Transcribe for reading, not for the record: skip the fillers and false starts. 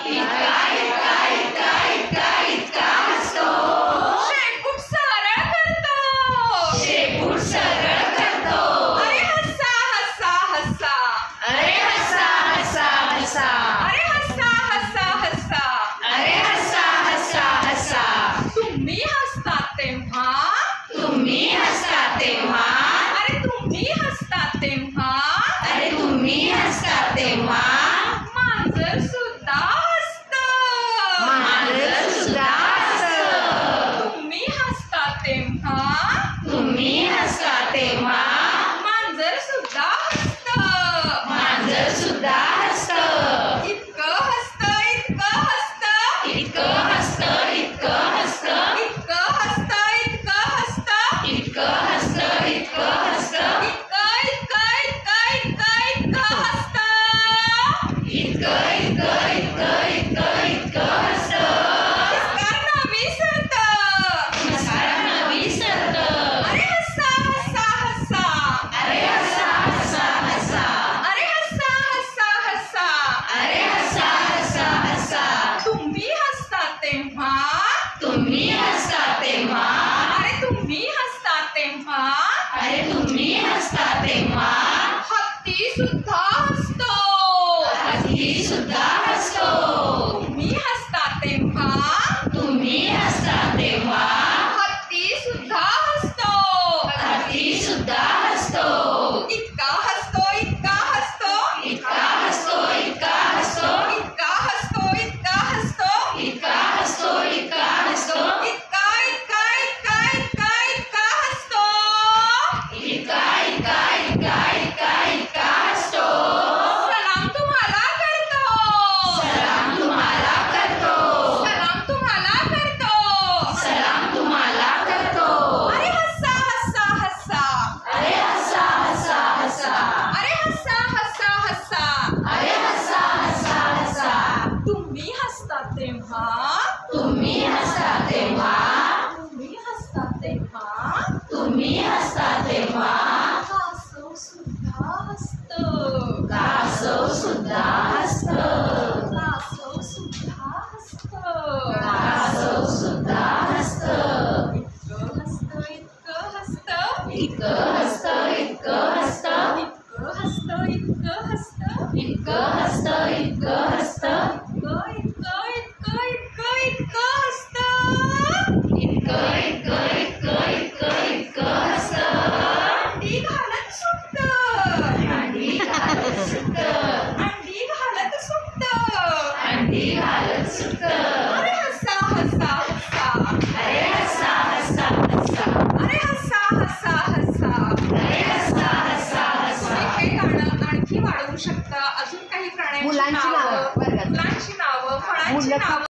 इतका इतका इतका इतका इतका हसतो. शेपूट सरळ करतो. शेपूट सरळ करतो. अरे हसा हसा हसा. अरे हसा हसा हसा. अरे हसा हसा हसा. अरे हसा हसा हसा. तुम्ही हसता तेव्हा. तुम्ही हसता तेव्हा. अरे तुम्ही हसता तेव्हा. अरे तुम्ही हसता तेव्हा. मांजर सुद्धा हसतं. मांजर सुद्धा हसतं. तुम्ही हसता तेव्हा. तुम्ही हसता तेव्हा. मांजर सुद्धा हसतं. मांजर सुद्धा हसतं. इतकं हसतं इतकं हसतं. इतकं हसतं इतकं हसतं. इतकं हसतं इतकं हसतं. इतकं हसतं इतकं हसतं. इतकं इतकं इतकं इतकं इतकं हसतं. इतकं इतकं इतकं इतकं इतकं हसतं. किस्कांना विसरतं. किस्कांना विसरतं. अरे हसा हसा हसा. अरे हसा हसा हसा. अरे हसा हसा हसा. अरे हसा हसा हसा. तुम्ही हसता तेव्हा. तुम्ही हसता तेव्हा. अरे तुम्ही हसता तेव्हा. अरे तुम्ही हसता तेव्हा. हत्ती सुद्धा हसतो. हत्ती सुद्धा हसतो. तुम्ही हसता तेव्हा. तुम्ही हसता तेव्हा. हत्ती सुद्धा हसतो. हत्ती सुद्धा हसतो. इतका हसतो इतका हसतो. इतका हसतो इतका हसतो. इतका हसतो इतका हसतो. इतका हसतो इतका हसतो. इतका इतका इतका इतका इतका हसतो. इतका इतका इतका इतका इतका हसतो. सलाम तुम्हाला करतो. सलाम तुम्हाला करतो. सलाम तुम्हाला करतो. सलाम तुम्हाला करतो. अरे हसा हसा हसा. अरे हसा हसा हसा. अरे हसा हसा हसा. अरे हसा हसा हसा. तुम्ही हसता तेव्हा. तुम्ही हसता तेव्हा. तुम्ही हसता तेव्हा. तुम्ही हसता तेव्हा. कासव सुद्धा हसतं. कासव सुद्धा हसतं. कासव सुद्धा हसतं. कासव सुद्धा हसतं. इतकं हसतं इतकं हसतं. इतकं हसतं इतकं हसतं. इतकं हसतं इतकं हसतं. इतकं हसतं इतकं हसतं. इतकं इतकं इतकं इतकं इतकं हसतं. इतकं इतकं इतकं इतकं इतकं हसतं. अंडी घालत सुटतं. अंडी घालत सुटतं. अंडी घालत सुटतं. अंडी घालत सुटतं. अरे हसा हसा हसा. अरे हसा हसा हसा. अरे हसा हसा हसा. अरे हसा हसा हसा. हे गाणं आणखी वाढवू शकता. अजून काही प्राण्यांची मुलांची नावं नावं, वर्गात. फुलांची नावं, फळांची नावं